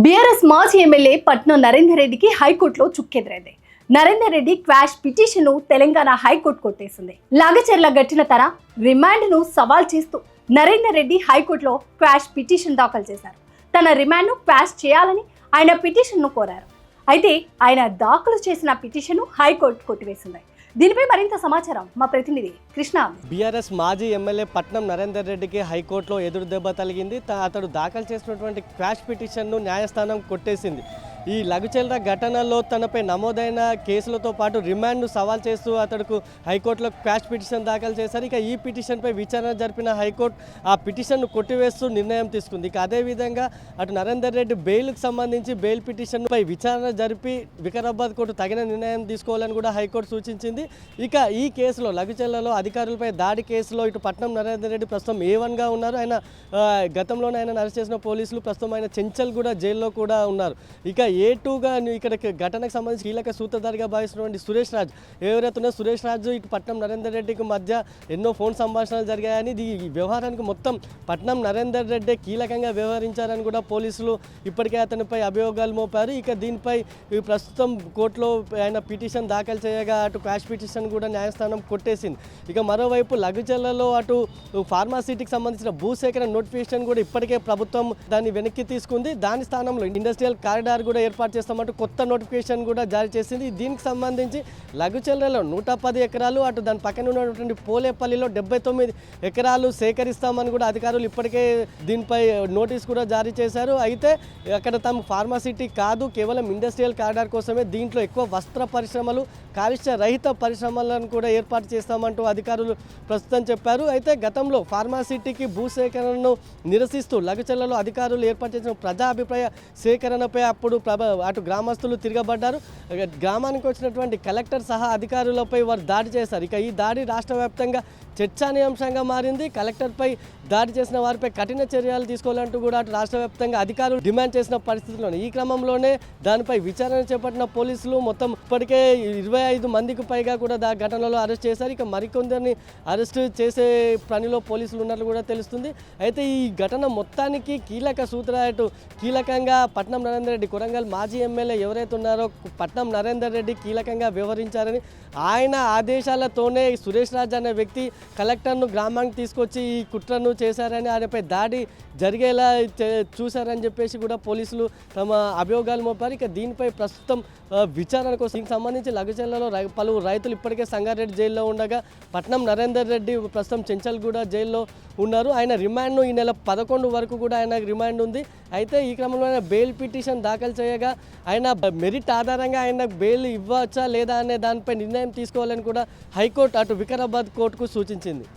BRS మాజీ MLA Patnam Narender రెడ్డికి హైకోర్టులో చుక్కెదురైంది. నరేందర్ రెడ్డి క్వాష్ పిటిషన్ను తెలంగాణ హైకోర్టు కొట్టేసింది. లగచర్ల గట్టిన తన రిమాండ్ను సవాల్ చేస్తూ నరేందర్ రెడ్డి హైకోర్టులో క్వాష్ పిటిషన్ దాఖలు చేశారు. తన రిమాండ్ను క్వాష్ చేయాలని ఆయన పిటిషన్ను కోరారు. అయితే ఆయన దాఖలు చేసిన పిటిషన్ను హైకోర్టు కొట్టివేసింది. దీనిపై మరింత సమాచారం మా ప్రతినిధి కృష్ణ. బీఆర్ఎస్ మాజీ ఎమ్మెల్యే పట్నం నరేందర్ రెడ్డికి హైకోర్టులో ఎదురు దెబ్బ తగిలింది. అతడు దాఖలు చేసినటువంటి క్వాష్ పిటిషన్ను న్యాయస్థానం కొట్టేసింది. ఈ లఘుచర్ల ఘటనలో తనపై నమోదైన కేసులతో పాటు రిమాండ్ను సవాల్ చేస్తూ అతడుకు హైకోర్టులో క్వాష్ పిటిషన్ దాఖలు చేశారు. ఇక ఈ పిటిషన్పై విచారణ జరిపిన హైకోర్టు ఆ పిటిషన్ను కొట్టివేస్తూ నిర్ణయం తీసుకుంది. ఇక అదేవిధంగా అటు నరేందర్ రెడ్డి బెయిల్కు సంబంధించి బెయిల్ పిటిషన్పై విచారణ జరిపి వికారాబాద్ కోర్టు తగిన నిర్ణయం తీసుకోవాలని కూడా హైకోర్టు సూచించింది. ఇక ఈ కేసులో లఘుచర్లలో అధికారులపై దాడి కేసులో ఇటు పట్నం నరేందర్ రెడ్డి ప్రస్తుతం A1గా ఉన్నారు. ఆయన గతంలోనే ఆయన అరెస్ట్ చేసిన పోలీసులు ప్రస్తుతం ఆయన చెంచల్ కూడా జైల్లో కూడా ఉన్నారు. ఇక A2గా ఇక్కడ ఘటనకు సంబంధించి కీలక సూత్రధారిగా భావిస్తున్నటువంటి సురేష్ రాజ్ ఎవరైతే సురేష్ రాజు ఇటు పట్నం నరేందర్ రెడ్డికి మధ్య ఎన్నో ఫోన్ సంభాషణలు జరిగాయని ఈ వ్యవహారానికి మొత్తం పట్నం నరేందర్ రెడ్డి కీలకంగా వ్యవహరించారని కూడా పోలీసులు ఇప్పటికే అతనిపై అభియోగాలు మోపారు. ఇక దీనిపై ప్రస్తుతం కోర్టులో ఆయన పిటిషన్ దాఖలు చేయగా అటు క్వాష్ పిటిషన్ కూడా న్యాయస్థానం కొట్టేసింది. ఇక మరోవైపు లఘుచర్లలో అటు ఫార్మాసిటీకి సంబంధించిన భూసేకరణ నోటిఫికేషన్ కూడా ఇప్పటికే ప్రభుత్వం దాన్ని వెనక్కి తీసుకుంది. దాని స్థానంలో ఇండస్ట్రియల్ కారిడార్ కూడా ఏర్పాటు చేస్తామంటూ కొత్త నోటిఫికేషన్ కూడా జారీ చేసింది. దీనికి సంబంధించి లఘుచర్లలో 110 ఎకరాలు అటు దాని పక్కన ఉన్నటువంటి పోలేపల్లిలో 79 ఎకరాలు సేకరిస్తామని కూడా అధికారులు ఇప్పటికే దీనిపై నోటీస్ కూడా జారీ చేశారు. అయితే అక్కడ తమ ఫార్మాసిటీ కాదు, కేవలం ఇండస్ట్రియల్ కారిడార్ కోసమే దీంట్లో ఎక్కువ వస్త్ర పరిశ్రమలు, కాలుష్య రహిత పరిశ్రమలను కూడా ఏర్పాటు చేస్తామంటూ అధికారులు ప్రస్తుతం చెప్పారు. అయితే గతంలో ఫార్మాసిటీకి భూసేకరణను నిరసిస్తూ లఘుచర్లలో అధికారులు ఏర్పాటు చేసిన ప్రజాభిప్రాయ సేకరణపై అప్పుడు అటు గ్రామస్తులు తిరగబడ్డారు. గ్రామానికి వచ్చినటువంటి కలెక్టర్ సహా అధికారులపై వారు దాడి చేశారు. ఇక ఈ దాడి రాష్ట్ర వ్యాప్తంగా చర్చానీయాంశంగా మారింది. కలెక్టర్పై దాడి చేసిన వారిపై కఠిన చర్యలు తీసుకోవాలంటూ కూడా అటు రాష్ట్ర వ్యాప్తంగా అధికారులు డిమాండ్ చేసిన పరిస్థితుల్లోనే ఈ క్రమంలోనే దానిపై విచారణ చేపట్టిన పోలీసులు మొత్తం ఇప్పటికే 25 మందికి పైగా కూడా ఘటనలో అరెస్ట్ చేశారు. ఇక మరికొందరిని అరెస్ట్ చేసే పనిలో పోలీసులు ఉన్నట్లు కూడా తెలుస్తుంది. అయితే ఈ ఘటన మొత్తానికి కీలక సూత్రాలు కీలకంగా పట్నం నరేందర్ రెడ్డి కొరంగల్ మాజీ ఎమ్మెల్యే ఎవరైతే ఉన్నారో పట్నం నరేందర్ రెడ్డి కీలకంగా వ్యవహరించారని, ఆయన ఆదేశాలతోనే సురేష్ రాజ్ అనే వ్యక్తి కలెక్టర్ను గ్రామానికి తీసుకొచ్చి ఈ కుట్రను చేశారని, ఆయనపై దాడి జరిగేలా చూశారని చెప్పేసి కూడా పోలీసులు తమ అభియోగాలు మోపారు. ఇక దీనిపై ప్రస్తుతం విచారణ కోసం దీనికి సంబంధించి లఘుచర్లలో పలువురు రైతులు ఇప్పటికే సంగారెడ్డి జైల్లో ఉండగా పట్నం నరేందర్ రెడ్డి ప్రస్తుతం చెంచల్గూడ జైల్లో ఉన్నారు. ఆయన రిమాండ్ను ఈ నెల 11 వరకు కూడా ఆయన రిమాండ్ ఉంది. అయితే ఈ క్రమంలో ఆయన బెయిల్ పిటిషన్ దాఖలు చేయగా ఆయన మెరిట్ ఆధారంగా ఆయన బెయిల్ ఇవ్వచ్చా లేదా అనే దానిపై నిర్ణయం తీసుకోవాలని కూడా హైకోర్టు అటు వికారాబాద్ కోర్టుకు సూచించింది.